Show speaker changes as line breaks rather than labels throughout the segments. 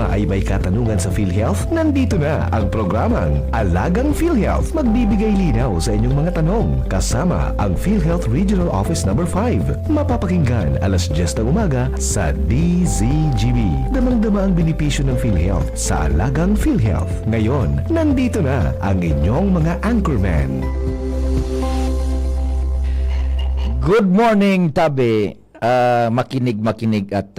ba ay may katanungan sa PhilHealth? Nandito na ang programang Alagang PhilHealth. Magbibigay linaw sa inyong mga tanong kasama ang PhilHealth Regional Office Number 5. Mapapakinggan alas 10 ng umaga sa DZGB. Damang-dama ang benepisyo ng PhilHealth sa Alagang PhilHealth. Ngayon, nandito na ang inyong mga anchorman.
Good morning, Tabi. Makinig at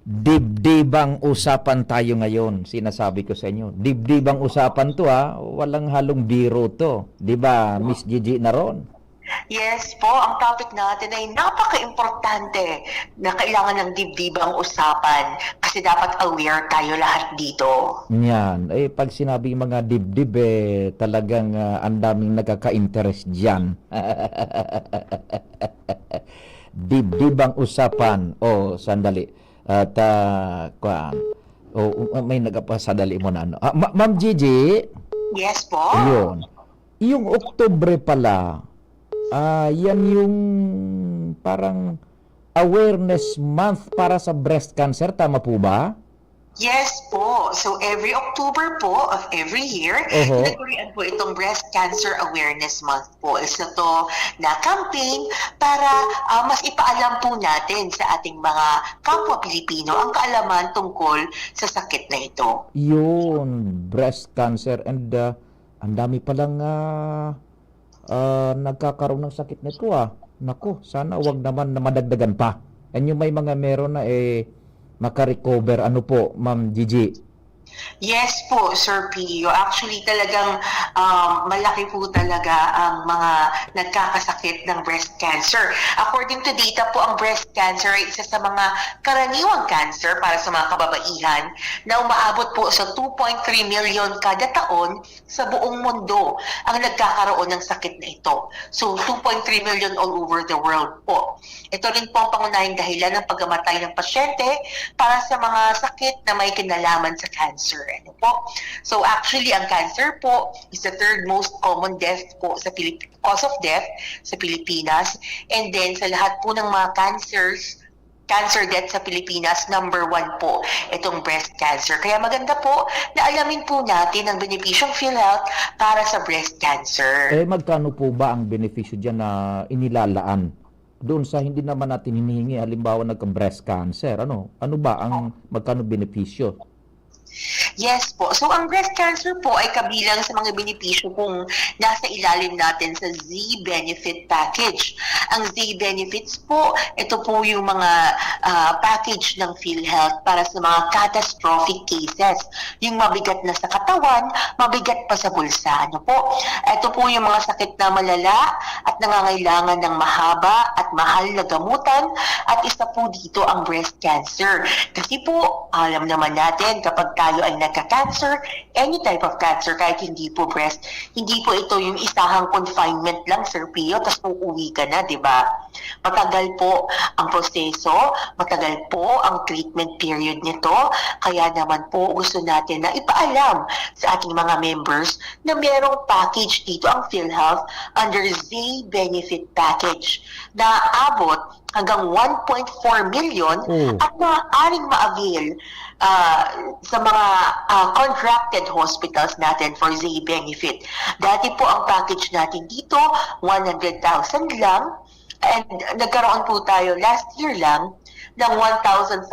dibdibang usapan tayo ngayon. Sinasabi ko sa inyo, dibdibang usapan to walang halong biro to. 'Di ba, Miss Gigi Naron?
Yes po, ang topic natin ay napaka-importante na kailangan ng dibdibang usapan kasi dapat aware tayo lahat dito.
Yan. Pag sinabi mga dibdib, talagang ang daming nagkaka-interest dyan. Dibdibang usapan. Sandali. At, may nagpasadali mo na ano. Ma'am Gigi?
Yes po.
Yun. Yung Oktubre pala, yan yung parang awareness month para sa breast cancer. Tama po ba?
Yes po. So every October po of every year, nagkurian po itong Breast Cancer Awareness Month po. Isa to na campaign para mas ipaalam po natin sa ating mga kapwa Pilipino ang kaalaman tungkol sa sakit na ito.
Yun, breast cancer, and ang dami palang nagkakaroon ng sakit nito Naku, sana wag naman na madagdagan pa. And yung may mga meron na makarecover. Ano po, Ma'am Gigi?
Yes po, Sir Pio. Actually, talagang malaki po talaga ang mga nagkakasakit ng breast cancer. According to data po, ang breast cancer ay isa sa mga karaniwang cancer para sa mga kababaihan na umaabot po sa 2.3 million kada taon sa buong mundo ang nagkakaroon ng sakit na ito. So, 2.3 million all over the world po. Ito rin po ang pangunahing dahilan ng pagkamatay ng pasyente para sa mga sakit na may kinalaman sa cancer. Ano po? So actually, ang cancer po is the third most common death po sa cause of death sa Pilipinas. And then sa lahat po ng mga cancer death sa Pilipinas, number 1 po itong breast cancer. Kaya maganda po na alamin po natin ang benepisyong PhilHealth para sa breast cancer.
Magkano po ba ang benepisyo dyan na inilalaan doon sa hindi naman natin hinihingi, halimbawa nagka-breast cancer? Ano ba ang magkano benepisyo?
Yes po. So, ang breast cancer po ay kabilang sa mga benepisyo kung nasa ilalim natin sa Z-Benefit Package. Ang Z-Benefits po, ito po yung mga package ng PhilHealth para sa mga catastrophic cases. Yung mabigat na sa katawan, mabigat pa sa bulsa. Ano po? Ito po yung mga sakit na malala at nangangailangan ng mahaba at mahal na gamutan, at isa po dito ang breast cancer. Kasi po, alam naman natin kapag tayo ay nagka-cancer, any type of cancer, kahit hindi po breast, hindi po ito yung isahang confinement lang, Sir Pio, tapos uuwi ka na, di ba? Matagal po ang proseso, matagal po ang treatment period nito, kaya naman po gusto natin na ipaalam sa ating mga members na merong package dito ang PhilHealth under Z-Benefit Package na abot hanggang 1.4 million at maaaring ma-avail sa mga contracted hospitals natin for Z-Benefit. Dati po ang package natin dito, 100,000 lang, and nagkaroon po tayo last year lang ng 1,400%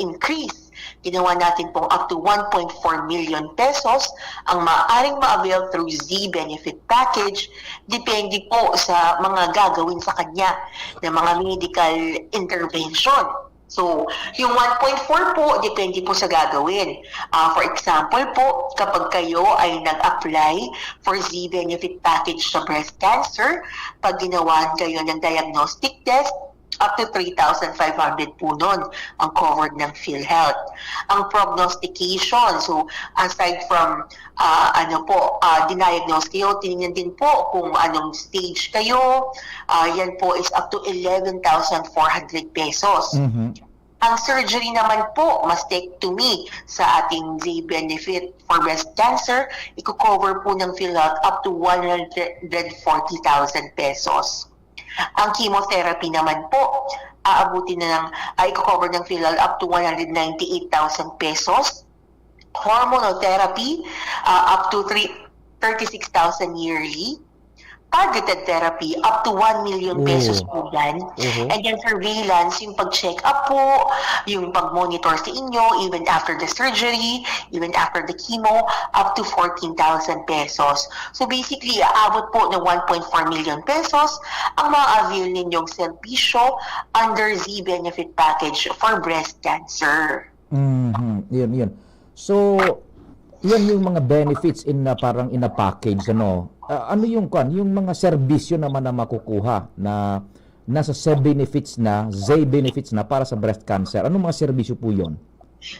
increase. Ginawa natin pong up to 1.4 million pesos ang maaaring ma-avail through Z-Benefit Package, depende po sa mga gagawin sa kanya ng mga medical intervention. So, yung 1.4 po, depende po sa gagawin. For example po, kapag kayo ay nag-apply for Z-Benefit Package sa breast cancer, pag ginawan kayo ng diagnostic test, up to 3,500 po nun ang covered ng PhilHealth. Ang prognostication, so aside from diniagnose kayo, tinignan din po kung anong stage kayo, yan po is up to 11,400 pesos. Ang surgery naman po, mastectomy sa ating Z-Benefit for breast cancer, i-cover po ng PhilHealth up to 140,000 pesos. Ang chemotherapy naman po, aabutin na ng, i-cover ng PhilHealth up to 198,000 pesos. Hormonotherapy, up to 36,000 yearly. Targeted therapy, up to 1 million pesos po yan. And then surveillance, yung pag-check up po, yung pag-monitor sa inyo, even after the surgery, even after the chemo, up to 14,000 pesos. So basically, aabot po ng 1.4 million pesos ang ma-avail ninyong serbisyo under Z Benefit Package for breast cancer.
Yun. So, yan yung mga benefits parang in a package, ano? Ano yung mga serbisyo naman na makukuha na nasa Z benefits na para sa breast cancer? Anong mga serbisyo po yun?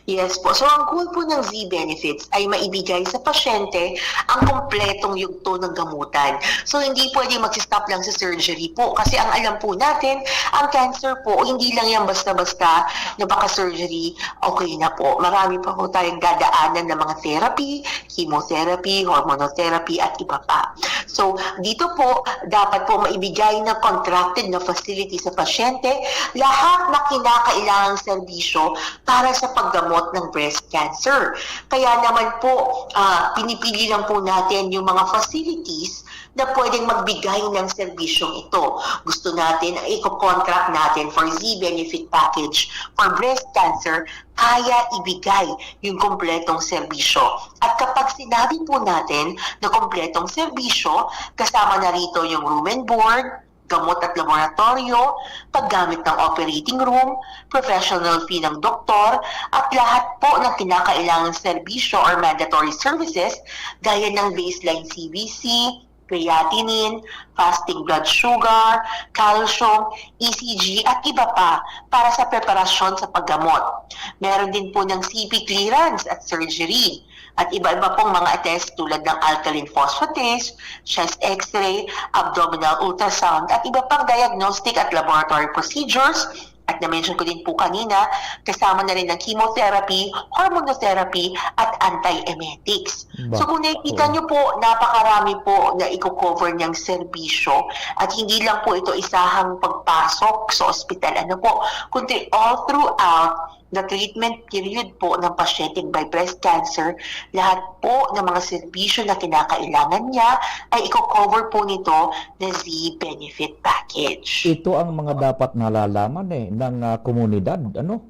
Yes po. So, ang goal po ng Z-Benefits ay maibigay sa pasyente ang kumpletong yugto ng gamutan. So, hindi pwede mag-stop lang sa surgery po. Kasi ang alam po natin, ang cancer po, hindi lang yan basta-basta na baka surgery, okay na po. Marami pa po tayong dadaanan ng mga therapy, chemotherapy, hormonotherapy, at iba pa. So, dito po, dapat po maibigay na contracted na facility sa pasyente lahat na kinakailangang serbisyo para sa paggamot ng breast cancer. Kaya naman po, pinipili lang po natin yung mga facilities na pwedeng magbigay ng serbisyong ito. Gusto natin, i-contract natin for Z-Benefit Package for breast cancer, kaya ibigay yung kompletong serbisyo. At kapag sinabi po natin na kompletong serbisyo, kasama na rito yung room and board, gamot at laboratorio, paggamit ng operating room, professional fee ng doktor, at lahat po ng kinakailangang serbisyo or mandatory services gaya ng baseline CBC, creatinine, fasting blood sugar, calcium, ECG, at iba pa para sa preparasyon sa paggamot. Meron din po ng CP clearance at surgery at iba-iba pong mga test tulad ng alkaline phosphatase, chest x-ray, abdominal ultrasound, at iba pang diagnostic at laboratory procedures. At na-mention ko din po kanina, kasama na rin ng chemotherapy, hormonotherapy, at anti-emetics. So kung nakikita nyo po, napakarami po na i-cover niyang serbisyo at hindi lang po ito isahang pagpasok sa ospital. Ano po, kundi all throughout the treatment period po ng pasyente by breast cancer, lahat po ng mga serbisyo na kinakailangan niya ay i-cover po nito na Z-Benefit Package.
Ito ang mga dapat nalalaman ng komunidad.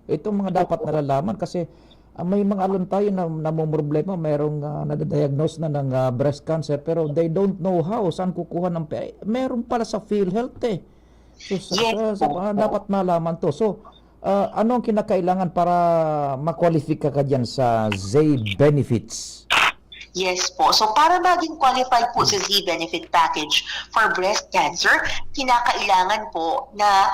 Ito ang mga dapat nalalaman kasi may mga alon tayo na namumroblema, mayroong nadadiagnose na ng breast cancer pero they don't know how, saan kukuha ng pera. Meron pala sa PhilHealth So, dapat malaman to. So, ano ang kinakailangan para makwalifika ka dyan sa Z Benefits?
Yes po. So para maging qualified po sa Z-Benefit Package for breast cancer, kinakailangan po na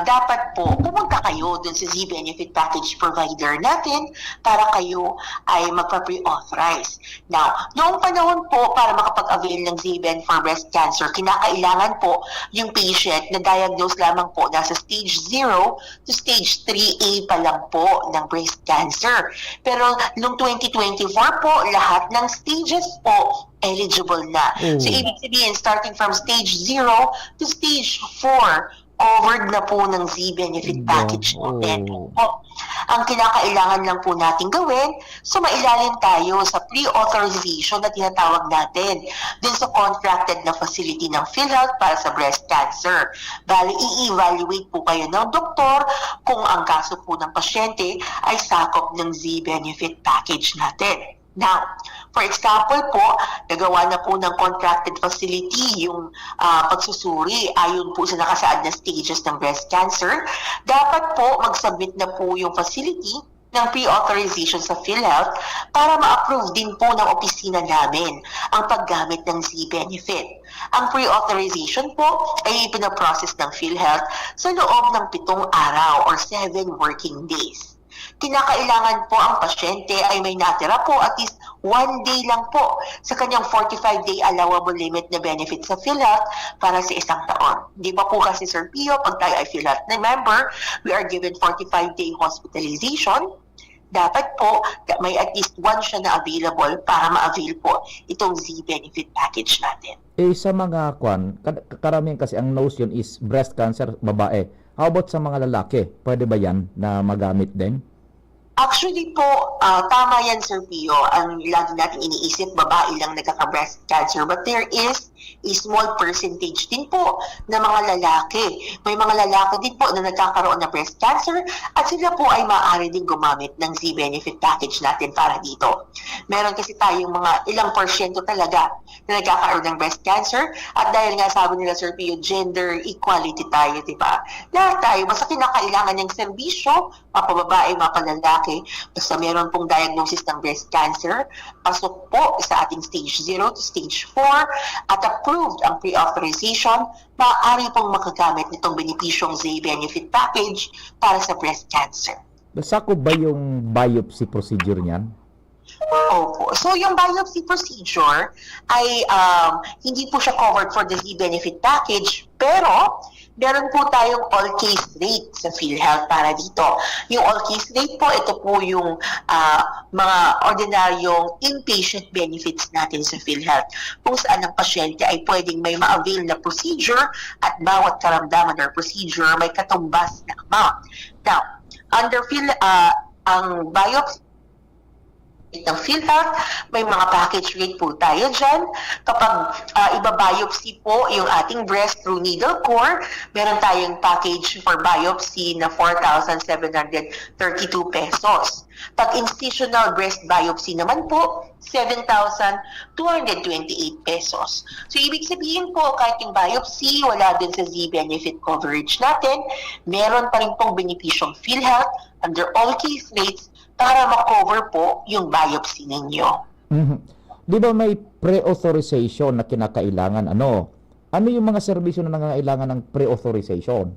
dapat po pumunta kayo dun sa Z-Benefit Package provider natin para kayo ay magpa-pre-authorize. Now, noong panahon po para makapag-avail ng Z-Ben for breast cancer, kinakailangan po yung patient na diagnose lamang po nasa stage 0 to stage 3A pa lang po ng breast cancer. Pero noong 2024 po, lahat ng stages po eligible na. So, ibig sabihin, starting from stage 0 to stage 4, covered na po ng Z-Benefit Package natin. Ang kinakailangan lang po natin gawin, sumailalim tayo sa pre-authorization na tinatawag natin dun sa contracted na facility ng PhilHealth para sa breast cancer. Bali, i-evaluate po kayo ng doktor kung ang kaso po ng pasyente ay sakop ng Z-Benefit Package natin. Now, for example po, nagawa na po ng contracted facility yung pagsusuri ayon po sa nakasaad na stages ng breast cancer. Dapat po mag-submit na po yung facility ng pre-authorization sa PhilHealth para ma-approve din po ng opisina namin ang paggamit ng Z-Benefit. Ang pre-authorization po ay ipinaprocess ng PhilHealth sa loob ng 7 araw or 7 working days. Kinakailangan po ang pasyente ay may natira po at least 1 day lang po sa kanyang 45-day allowable limit na benefit sa PhilHealth para sa 1 taon. Di ba po kasi Sir Pio, pag tayo ay PhilHealth na member, we are given 45-day hospitalization, dapat po may at least one siya na available para ma-avail po itong Z-benefit package natin.
Sa mga karamihan kasi ang notion is breast cancer, babae. How about sa mga lalaki? Pwede ba yan na magamit din?
Actually po, tama yan, Sir Pio. Ang lagi natin iniisip, babae lang nagkaka-breast cancer. But there is a small percentage din po na mga lalaki. May mga lalaki din po na nagkakaroon ng breast cancer at sila po ay maaari din gumamit ng Z-benefit package natin para dito. Meron kasi tayong mga ilang porsyento talaga na nagkakaroon ng breast cancer at dahil nga sabi nila, Sir Pio, gender equality tayo, di ba? Lahat tayo, basta kinakailangan ng serbisyo, mapababae, mapalalaki, basta meron pong diagnosis ng breast cancer, pasok po sa ating stage 0 to stage 4 at approved ang pre-authorization, maaari pong makagamit nitong benepisyong Z-benefit package para sa breast cancer.
Sakop ba yung biopsy procedure niyan?
Opo. So, yung biopsy procedure ay hindi po siya covered for the Z-benefit package, pero meron po tayong all-case rate sa PhilHealth para dito. Yung all-case rate po, ito po yung mga ordinaryong inpatient benefits natin sa PhilHealth, kung saan ang pasyente ay pwedeng may ma-avail na procedure at bawat karamdaman or procedure may katumbas na amount. Now, under ang biopsy ng PhilHealth, may mga package rate po tayo dyan. Kapag iba-biopsy po yung ating breast through needle core, meron tayong package for biopsy na 4,732 pesos. Pag incisional breast biopsy naman po, 7,228 pesos. So, ibig sabihin po, kahit yung biopsy, wala din sa Z-benefit coverage natin, meron pa rin pong benepisyong PhilHealth under all case rates para ma-cover po yung biopsy ninyo.
Di ba may pre-authorization na kinakailangan? Ano yung mga serbisyo na nangangailangan ng pre-authorization?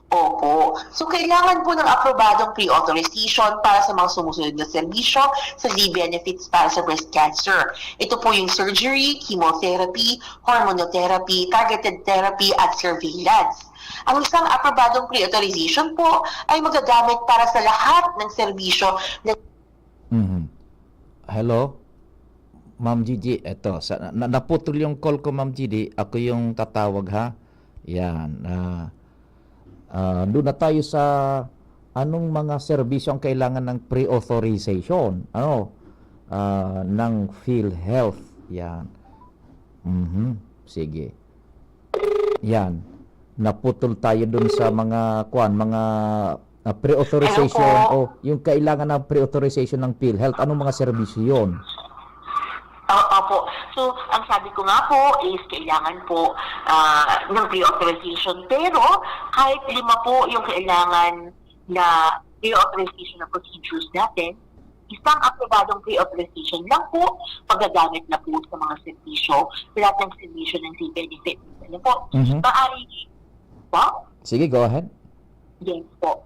Opo. So, kailangan po ng aprobadong pre-authorization para sa mga sumusunod na serbisyo sa Z-benefits para sa breast cancer. Ito po yung surgery, chemotherapy, hormonotherapy, targeted therapy, at surveillance. Ang isang aprobadong pre-authorization po ay magagamit para sa lahat ng serbisyo na...
Hello? Ma'am Gigi, eto. Naputol yung call ko, Ma'am Gigi. Ako yung tatawag, ha? Yan. Doon na tayo sa anong mga serbisyo ang kailangan ng pre-authorization. Ng PhilHealth. Yan. Sige. Yan. Naputol tayo dun sa mga pre-authorization yung kailangan ng pre-authorization ng PhilHealth. Anong mga serbisyo yun?
Opo. So, ang sabi ko nga po is kailangan po ng pre-authorization. Pero, kahit 5 po yung kailangan na pre-authorization na procedures natin, isang aprobadong pre-authorization lang po magagamit na po sa mga serbisyo, lahat ng serbisyo ng Z-benefit. Ano po? Maaari po?
Sige, go ahead.
Yes po.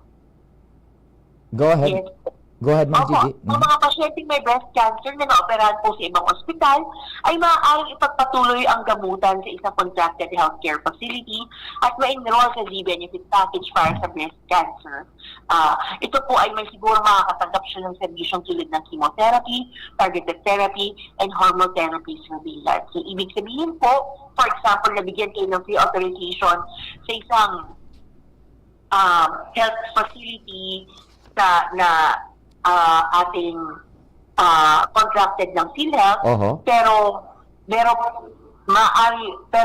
Go ahead.
Yes po.
Go ahead, Ma'am Gigi.
Ang mga pasyenteng may breast cancer na naoperahan po sa ibang ospital ay maaaring ipagpatuloy ang gamutan sa isang contracted healthcare facility at ma-enroll sa Z-benefit package para sa breast cancer. Ito po ay may siguro makakatanggap siya ng serbisyong tulad ng chemotherapy, targeted therapy, and hormonotherapy surveillance. So, ibig sabihin po, for example, nabigyan kayo ng free authorization sa isang health facility na ating contracted ng PhilHealth, pero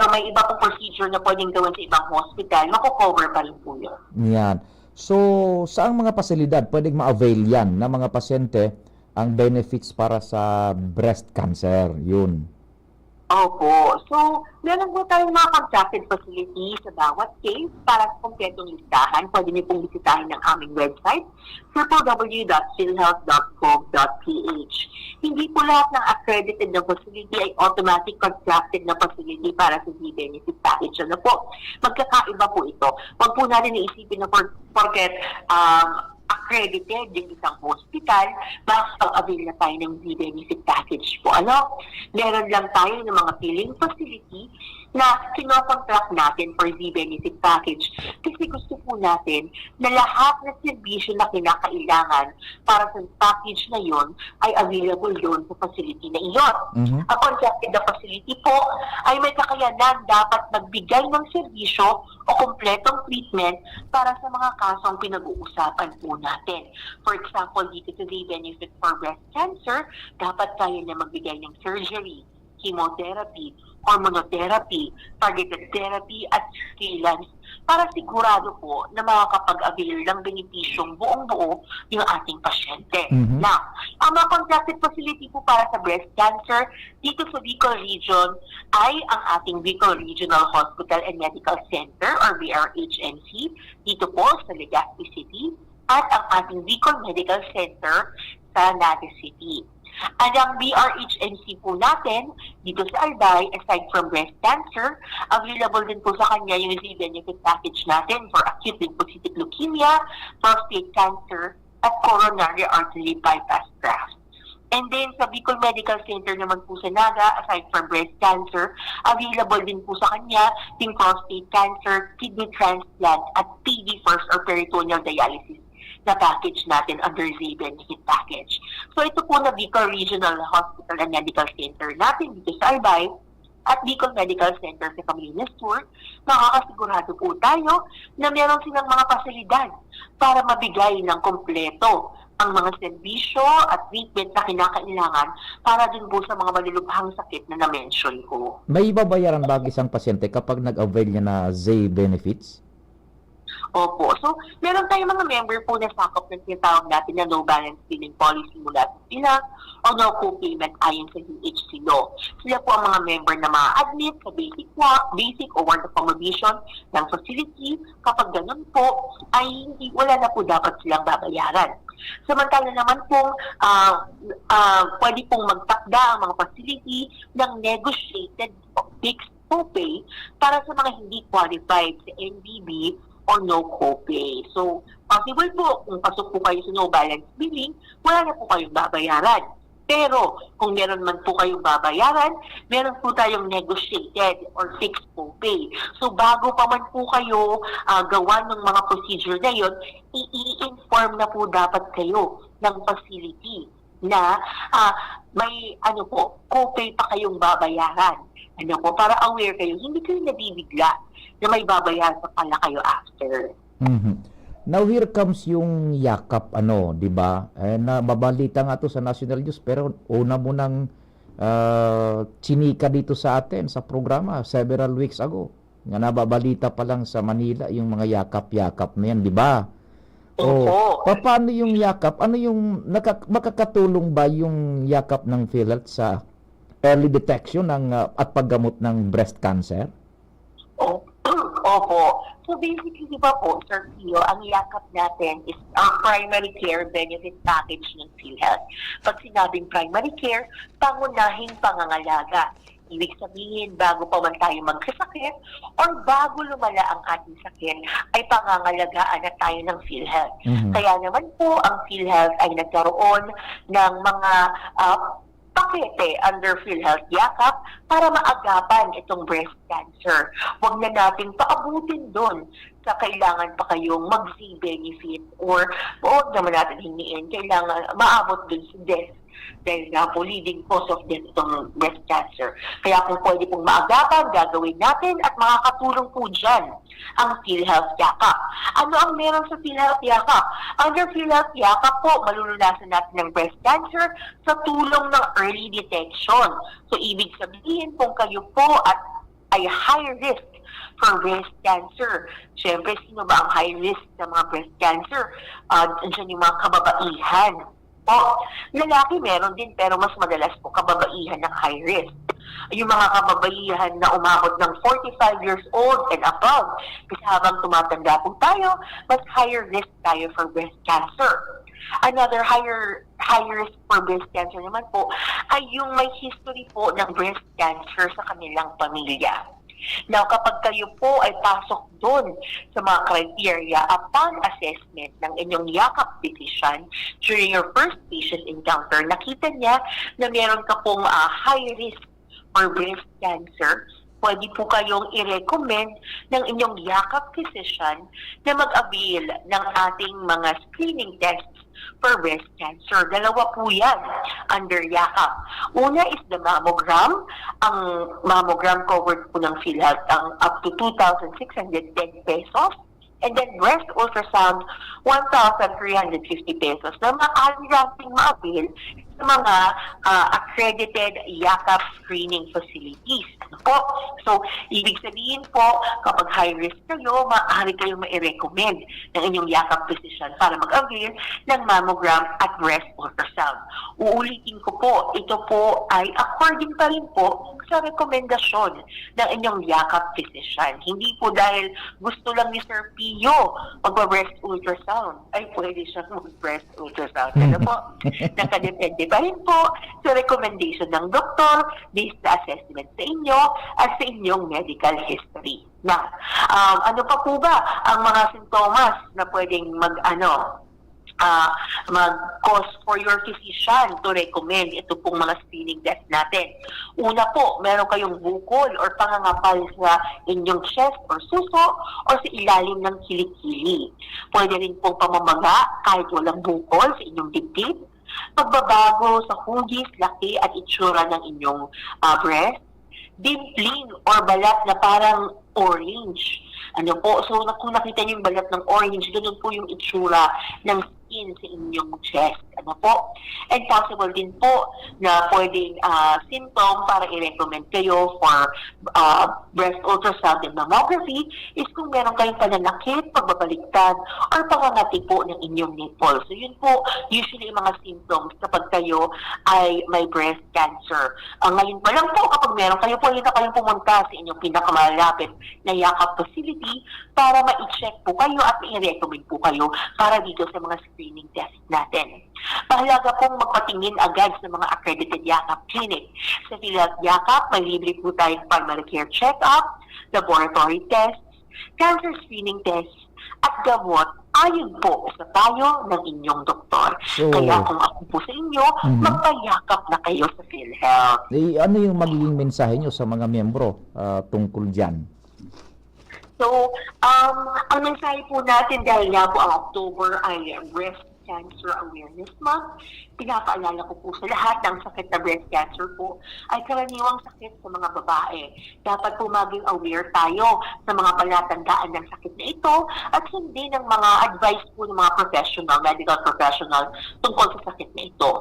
may iba pong procedure na pwedeng gawin sa ibang hospital, mako-cover pa rin po yun.
Yan. So, saang mga pasilidad pwedeng ma-avail yan ng mga pasyente ang benefits para sa breast cancer? Yun.
Opo. So, meron po tayong mga contracted facilities sa bawat case para sa kompletong listahan. Pwede niyo pong bisitahin ng aming website, www.philhealth.gov.ph. Hindi po lahat ng accredited na facility ay automatic contracted na facility para sa Z-benefit package. Ano po? Magkakaiba po ito. Huwag po natin naisipin na porket accredited yung isang hospital, makakapag-avail na tayo ng Z-benefit package po. Meron lang tayo ng mga filling facility na kinocontract natin for the benefit package kasi gusto po natin na lahat ng serbisyo na kinakailangan para sa package na yon ay available doon sa facility na iyon. Ang contracted na facility po ay may kakayanan dapat magbigay ng serbisyo o kompletong treatment para sa mga kasong pinag-uusapan po natin. For example, dito sa the benefit for breast cancer, dapat kaya na magbigay ng surgery, chemotherapy, hormonotherapy, targeted therapy, at surveillance para sigurado po na makakapag-avail ng benepisyong buong-buo yung ating pasyente. Now, ang mga contracted facility po para sa breast cancer dito sa Bicol Region ay ang ating Bicol Regional Hospital and Medical Center or BRHMC dito po sa Legazpi City at ang ating Bicol Medical Center sa Naga City. At ang BRHMC po natin, dito sa Albay, aside from breast cancer, available din po sa kanya yung benefit package natin for acute lymphocytic leukemia, prostate cancer, at coronary artery bypass graft. And then sa Bicol Medical Center naman po sa Naga, aside from breast cancer, available din po sa kanya yung prostate cancer, kidney transplant, at PD first or peritoneal dialysis na package natin under the benefit package. So ito po na Bicol Regional Hospital and Medical Center natin dito sa Albay at Bicol Medical Center sa Camarines Sur, makakasigurado po tayo na meron silang mga pasilidad para mabigay ng kompleto ang mga serbisyo at treatment na kinakailangan para din po sa mga malulubhang sakit na na-mention ko.
May babayaran ba ang isang pasyente kapag nag-avail niya na Z benefits?
Opo. So, meron tayong mga member po na sakop ng tinatawag natin na no balance billing policy mula sa sila o no co-payment ayon sa UHC law. Sila po ang mga member na ma-admit sa basic o ward of accommodation ng facility. Kapag ganun po, ay wala na po dapat silang babayaran. Samantala naman pong pwede pong magtakda ang mga facility ng negotiated fixed co-pay para sa mga hindi qualified sa NBB or no copay. So, possible po, kung pasok po kayo sa no balance billing, wala na po kayong babayaran. Pero, kung meron man po kayong babayaran, meron po tayong negotiated or fixed copay. So, bago pa man po kayo gawa ng mga procedure na yun, i-inform na po dapat kayo ng facility na may copay pa kayong babayaran. Para aware kayo, hindi kayo nabibigla na may babayaran pa pala kayo after.
Now here comes yung yakap, di ba? Nababalita nga to sa national news, pero una mo nang chinika dito sa atin sa programa several weeks ago. Nga nababalita pa lang sa Manila yung mga yakap-yakap na yan, di ba? Paano yung yakap? Ano yung makakatulong ba yung yakap ng PhilHealth sa early detection at paggamot ng breast cancer?
Opo. So basically, di ba po, Sir Pio, ang yakap natin is ang primary care benefit package ng PhilHealth. Pag sinabing primary care, pangunahing pangangalaga. Ibig sabihin, bago pa man tayo magkasakit or bago lumala ang ating sakit, ay pangangalagaan na tayo ng PhilHealth. Kaya naman po, ang PhilHealth ay nagkaroon ng mga pakete under PhilHealth Yakap para maagapan itong breast cancer. Huwag na nating paabutin doon sa kailangan pa kayong mag-benefit or huwag naman natin hingiin, kailangan maabot doon sa death. Dahil nga po, leading cause of death itong breast cancer. Kaya kung pwede pong maagapan, gagawin natin at makakatulong po dyan ang PhilHealth Yakap. Ano ang meron sa PhilHealth Yakap? Under PhilHealth Yakap po, malulunasan natin ng breast cancer sa tulong ng early detection. So, ibig sabihin kung kayo po ay high risk for breast cancer. Siyempre, sino ba ang high risk sa mga breast cancer? Diyan yung mga kababaihan. Lalaki meron din, pero mas madalas po kababaihan ng high risk. Yung mga kababaihan na umabot ng 45 years old and above, kasi habang tumatanda po tayo, mas higher risk tayo for breast cancer. Another higher risk for breast cancer naman po ay yung may history po ng breast cancer sa kanilang pamilya. Now, kapag kayo po ay pasok doon sa mga criteria upon assessment ng inyong yakap physician during your first patient encounter, nakita niya na meron ka pong high risk for breast cancer, pwede po kayong i-recommend ng inyong yakap physician na mag-avail ng ating mga screening tests for breast cancer. Dalawa po yan under yakap. Una is the mammogram. Ang mammogram covered po ng PhilHealth ang up to 2,610 pesos. And then breast ultrasound, 1,350 pesos na maaari nating ma-avail sa mga accredited yakap screening facilities. Ano po? So, ibig sabihin po, kapag high risk kayo, maaari kayong ma-recommend ng inyong yakap physician para mag-avail ng mammogram at breast ultrasound. Uulitin ko po, ito po ay according pa rin po sa rekomendasyon ng inyong yakap physician. Hindi po dahil gusto lang ni Sir Pio mag-breast ultrasound, ay pwede siyang mag-breast ultrasound. Ano po? Nakadepende pa rin po sa recommendation ng doktor based sa assessment sa inyo at sa inyong medical history. Na, ano pa po ba ang mga sintomas na pwedeng mag-cause for your physician to recommend ito pong mga screening test natin. Una po, meron kayong bukol or pangangapal sa inyong chest or suso or sa ilalim ng kilikili. Pwede rin pong pamamaga kahit walang bukol sa inyong dibdib. Pagbabago sa hugis, laki at itsura ng inyong breast. Dimpling or balat na parang orange. Ano po? So, kung nakita niyo yung balat ng orange, ganun po yung itsura ng skin sa inyong chest. Ano po? And possible din po na pwedeng symptom para i-recommend kayo for breast ultrasound and mammography is kung meron kayong pananakit, pagbabaliktad, or pangangati po ng inyong nipple. So, yun po usually yung mga symptoms kapag kayo ay may breast cancer. Ngayon pa lang po, kapag meron kayo, pwede na kayong pumunta sa inyong pinakamalapit na yakap facility para ma-check po kayo at i-recommend po kayo para dito sa mga screening test natin. Mahalaga pong magpatingin agad sa mga accredited yakap clinic. Sa PhilHealth Yakap, may libre po tayong primary care check-up, laboratory tests, cancer screening tests, at gamot ayon po sa payo ng inyong doktor.
So,
kaya kung ako po sa inyo, magpayakap na kayo sa PhilHealth.
ano yung magiging mensahe nyo sa mga miyembro tungkol dyan?
So, ang mensahe po natin dahil nga po ang October ay Breast Cancer Awareness Month, pinapaalala ko po sa lahat ng sakit na breast cancer po ay karaniwang sakit sa mga babae. Dapat po maging aware tayo sa mga palatandaan ng sakit na ito at hindi ng mga advice po ng mga professional, medical professional tungkol sa sakit na ito.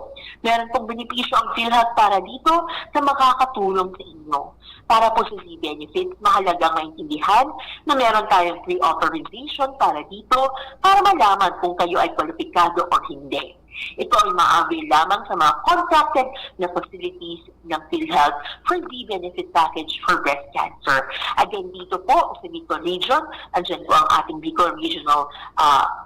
Meron pong benepisyo ang PhilHealth para dito na makakatulong sa inyo. Para po sa Z-Benefits, mahalagang maintindihan na meron tayong pre-authorization para dito para malaman kung kayo ay kwalipikado o hindi. Ito ay ma-avail lamang sa mga contracted na facilities ng PhilHealth for Z-Benefit Package for Breast Cancer. Again, dito po sa Bicol Region, andyan po ang ating Bicol Regional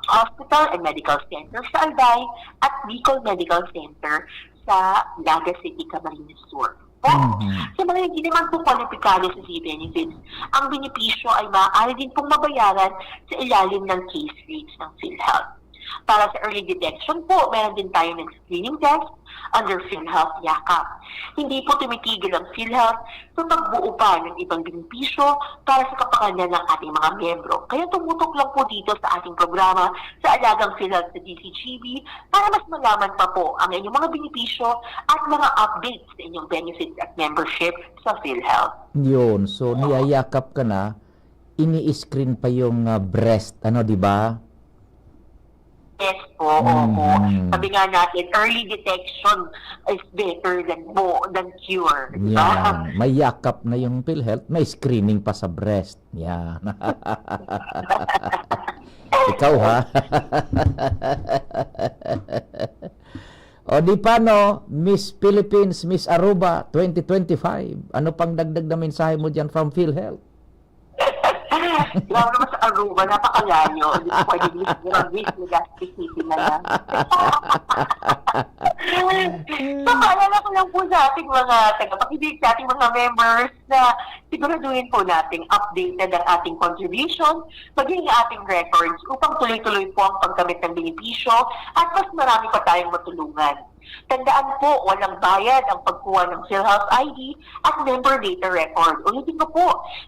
Hospital and Medical Center sa Albay at Bicol Medical Center sa Naga City, Camarines Sur. Sa mga hindi naman po kwalipikado sa Z-Benefits, ang benepisyo ay maaari din pong mabayaran sa ilalim ng case rates ng PhilHealth. Para sa early detection po, meron din tayo ng screening test under PhilHealth Yakap. Hindi po tumitigil ang PhilHealth sa pagbuo pa ng ibang benepisyo para sa kapakanan ng ating mga miyembro. Kaya tumutok lang po dito sa ating programa sa Alagang PhilHealth sa DCGB para mas malaman pa po ang inyong mga benepisyo at mga updates sa inyong benefits at membership sa PhilHealth.
Yun, so niyayakap ka na, ini-screen pa yung breast, di ba?
Yes po, opo. Sabi nga natin, early detection is better than cure. Diba?
Yan. May yakap na yung PhilHealth, may screening pa sa breast. Yan. Ikaw ha? O di paano, Miss Philippines, Miss Aruba 2025. Ano pang dagdag na mensahe mo dyan from PhilHealth?
Lalo naman sa Aruba, napakalayo. Hindi ko pwede miss Legazpi City na lang. So, paalala ko lang po sa ating mga tagapakinig, sa ating mga members na siguraduhin po nating updated ang ating contribution, maging ating records upang tuloy-tuloy po ang pagkamit ng benepisyo at mas marami pa tayong matulungan. Tandaan po, walang bayad ang pagkuha ng PhilHealth ID at member data record. Ulitin ko po,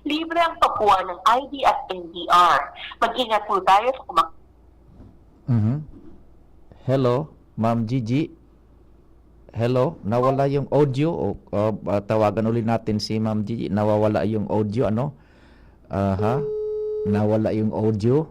libre ang pagkuha ng ID at NDR. Mag-ingat po tayo sa
Hello, Ma'am Gigi. Hello, nawala yung audio. Tawagan ulit natin si Ma'am Gigi. Nawawala yung audio, ano? Nawala yung audio.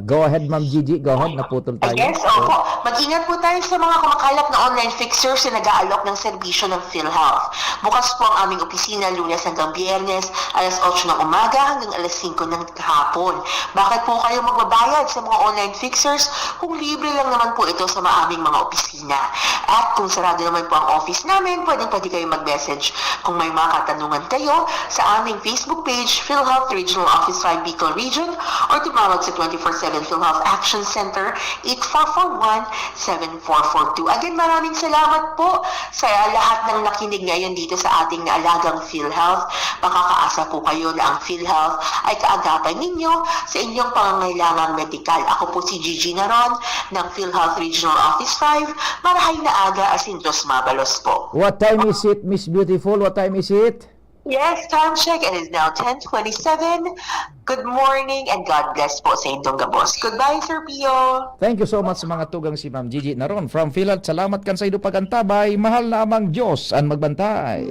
Go ahead, Ma'am Gigi. Go ahead, naputol tayo.
Yes, opo. Mag-ingat po tayo sa mga kumakalat na online fixers na nag-aalok ng serbisyo ng PhilHealth. Bukas po ang aming opisina Lunes hanggang Biyernes, alas 8 ng umaga hanggang alas 5 ng hapon. Bakit po kayo magbabayad sa mga online fixers kung libre lang naman po ito sa aming mga opisina? At kung sarado naman po ang office namin, pwede kayo mag-message kung may mga katanungan kayo sa aming Facebook page, PhilHealth Regional Office 5 Bicol Region, or tumawag sa 24/7 PhilHealth Action Center 8441-7442. Again, maraming salamat po sa lahat ng nakinig ngayon dito sa ating alagang PhilHealth. Makakaasa po kayo na ang PhilHealth ay kaagapan ninyo sa inyong pangangailangang medikal. Ako po si Gigi Naron ng PhilHealth Regional Office 5. Marahay na aga, Asintos Mabalos po.
What time is it, Miss Beautiful? What time is it?
Yes, time check. It is now 10:27. Good morning and God bless po sa inyong gabos. Goodbye, Sir Pio.
Thank you so much sa mga tugang si Ma'am Gigi Naron from PhilHealth. Salamat kan sa inyong pagantabay. Mahal na amang Diyos ang magbantay.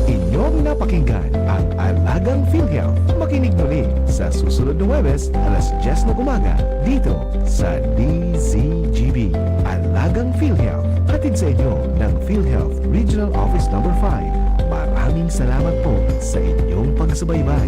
Inyong napakinggan ang Alagang PhilHealth. Makinig muli sa susunod na Huwebes, alas 10 ng umaga, dito sa DZGB. Alagang PhilHealth. Hatid sa inyo ng PhilHealth Regional Office No. 5. Maraming salamat po sa inyong pagsubaybay.